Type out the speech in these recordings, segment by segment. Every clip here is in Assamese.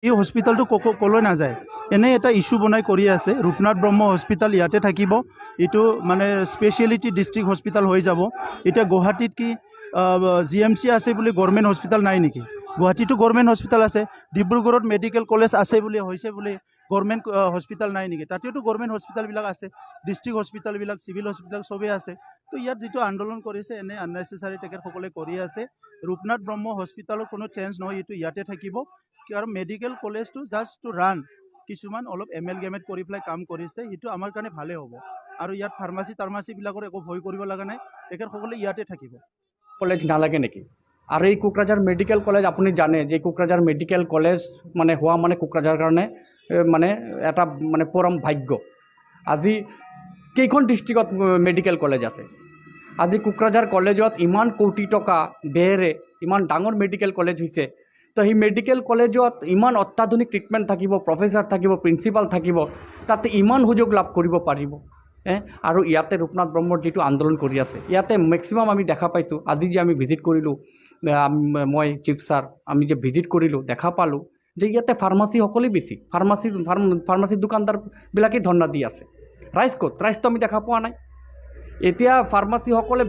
এই হস্পিটেলটো কলৈ নাযায় এনে এটা ইস্যু বনাই কৰি আছে। ৰূপনাথ ব্ৰহ্ম হস্পিটেল ইয়াতে থাকিব, এইটো মানে স্পেচিয়েলিটি ডিষ্ট্ৰিক্ট হস্পিটেল হৈ যাব। এতিয়া গুৱাহাটীত কি GMC আছে বুলি গভৰ্ণমেণ্ট হস্পিটেল নাই নেকি? গুৱাহাটীতো গভৰ্ণমেণ্ট হস্পিটেল আছে, ডিব্ৰুগড়ত মেডিকেল কলেজ আছে বুলি হৈছে বুলি গভৰ্ণমেণ্ট হস্পিটেল নাই নেকি? তাতেওতো গভৰ্ণমেণ্ট হস্পিটেলবিলাক আছে, ডিষ্ট্ৰিক্ট হস্পিটেলবিলাক, চিভিল হস্পিটেল চবেই আছে। তো ইয়াত যিটো আন্দোলন কৰিছে এনে আননেচেচাৰী তেখেতসকলে কৰি আছে। ৰূপনাথ ব্ৰহ্ম হস্পিটেলৰ কোনো চেঞ্জ নহয়, এইটো ইয়াতে থাকিব। আৰু মেডিকেল কলেজটো জাষ্ট টু ৰান কিছুমান অলপ এমেলগেমেট কৰি পেলাই কাম কৰিছে, সেইটো আমাৰ কাৰণে ভালেই হ'ব। আৰু ইয়াত ফাৰ্মাচীবিলাকৰ একো ভয় কৰিব লগা নাই, তেখেতসকলে ইয়াতে থাকিব। কলেজ নালাগে নেকি? আর এই কোকরাঝার মেডিকেল কলেজ আপনি জানে যে কোকরাঝার মেডিকেল কলেজ মানে হওয়া মানে কোকরাঝার কারণে মানে এটা মানে পরম ভাগ্য। আজি কেইখন ডিস্ট্রিক্টত মেডিকেল কলেজ আছে? আজি কোকরাঝার কলেজত ইমান কোটি টকা ব্যয়েৰে ইমান ডাঙৰ মেডিকেল কলেজ হৈছে। তো সেই মেডিকেল কলেজত ইমান অত্যাধুনিক ট্ৰিটমেণ্ট থাকিব, প্ৰফেচাৰ থাকিব, প্ৰিন্সিপাল থাকিব, তাতে ইমান সুযোগ লাভ কৰিব পাৰিব। আৰু ইয়াতে ৰূপনাথ ব্ৰহ্মৰ যিটো আন্দোলন কৰি আছে, ইয়াতে মেক্সিমাম আমি দেখা পাইছোঁ। আজি যে আমি ভিজিট কৰিলোঁ, মই চিফ ছাৰ আমি যে ভিজিট কৰিলোঁ, দেখা পালোঁ যে ইয়াতে ফাৰ্মাচীসকলেই বেছি, ফাৰ্মাচী দোকানদাৰবিলাকেই ধৰ্ণা দি আছে। ৰাইজ ক'ত? ৰাইজটো আমি দেখা পোৱা নাই। এতিয়া ফাৰ্মাচীসকলে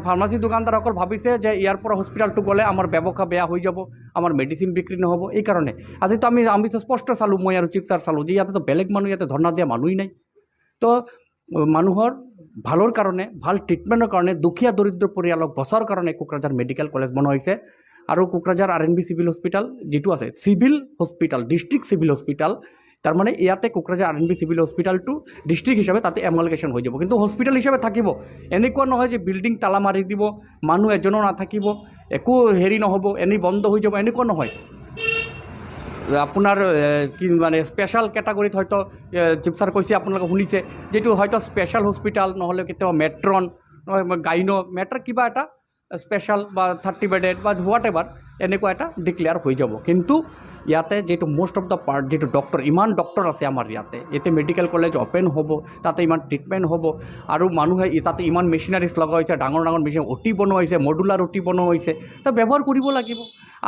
ফাৰ্মাচী দোকানদাৰসকল ভাবিছে যে ইয়াৰ পৰা হস্পিটেলটো গ'লে আমাৰ ব্যৱসায় বেয়া হৈ যাব, আমাৰ মেডিচিন বিক্ৰী নহ'ব। এইকাৰণে আজিতো আমি স্পষ্ট চালোঁ, মই আৰু চিফ ছাৰ চালোঁ যে ইয়াতেতো বেলেগ মানুহ ইয়াতে ধৰ্ণা দিয়া মানুহেই নাই। তো মানুহৰ ভালৰ কাৰণে, ভাল ট্ৰিটমেণ্টৰ কাৰণে, দুখীয়া দৰিদ্ৰ পৰিয়ালক বচাৰ কাৰণে কোকৰাঝাৰ মেডিকেল কলেজ বনোৱা হৈছে। আৰু কোকৰাঝাৰ RNB চিভিল হস্পিটেল যিটো আছে, civil hospital, district civil hospital, তাৰমানে ইয়াতে কোকৰাঝাৰ RNB চিভিল হস্পিটেলটো ডিষ্ট্ৰিক্ট হিচাপে তাতে এমলগেশ্যন হৈ যাব, কিন্তু হস্পিটেল হিচাপে থাকিব। এনেকুৱা নহয় যে বিল্ডিং তালা মাৰি দিব, মানুহ এজনো নাথাকিব, একো হেৰি নহ'ব, এনেই বন্ধ হৈ যাব, এনেকুৱা নহয়। আপোনাৰ কি মানে স্পেচিয়েল কেটাগৰীত হয়তো চিফ ছাৰ কৈছে, আপোনালোকে শুনিছে, যিটো হয়তো স্পেচিয়েল হস্পিটেল নহ'লে কেতিয়াবা মেট্ৰন, মেট্ৰ কিবা এটা স্পেচিয়েল বা 30 বেডেড বা হোৱাট এভাৰ এনেকুৱা এটা ডিক্লেয়াৰ হৈ যাব। কিন্তু ইয়াতে যিটো মোষ্ট অফ দ্য পাৰ্ট যিটো ডক্টৰ, ইমান ডক্টৰ আছে আমাৰ ইয়াতে মেডিকেল কলেজ অ'পেন হ'ব, তাতে ইমান ট্ৰিটমেণ্ট হ'ব, আৰু মানুহে তাতে ইমান মেচিনাৰিজ লগা হৈছে, ডাঙৰ ডাঙৰ মেচিন OT বনোৱা হৈছে, মডুলাৰ OT বনোৱা হৈছে, তো ব্যৱহাৰ কৰিব লাগিব।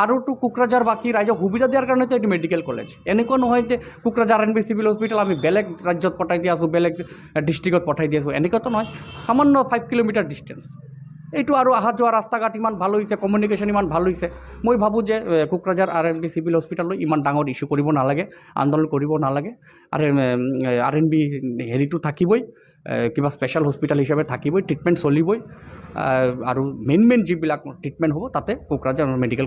আৰুতো কোকৰাঝাৰ বাকী ৰাইজক সুবিধা দিয়াৰ কাৰণেতো এইটো মেডিকেল কলেজ। এনেকুৱা নহয় যে কোকৰাঝাৰ RNB চিভিল হস্পিটেল আমি বেলেগ ৰাজ্যত পঠাই দি আছোঁ, বেলেগ ডিষ্ট্ৰিক্টত পঠাই দি আছোঁ, এনেকুৱাতো নহয়। সামান্য 5 কিলোমিটাৰ ডিষ্টেঞ্চ এইটো। আৰু অহা যোৱা ৰাস্তা ঘাট ইমান ভাল হৈছে, কমিউনিকেশ্যন ইমান ভাল হৈছে। মই ভাবোঁ যে কোকৰাঝাৰ RNB চিভিল হস্পিটেললৈ ইমান ডাঙৰ ইছ্যু কৰিব নালাগে, আন্দোলন কৰিব নালাগে। আৰু RNB হেৰিটো থাকিবই, কিবা স্পেচিয়েল হস্পিটেল হিচাপে থাকিবই, ট্ৰিটমেণ্ট চলিবই। আৰু মেইন যিবিলাক ট্ৰিটমেণ্ট হ'ব তাতে কোকৰাঝাৰ মেডিকেল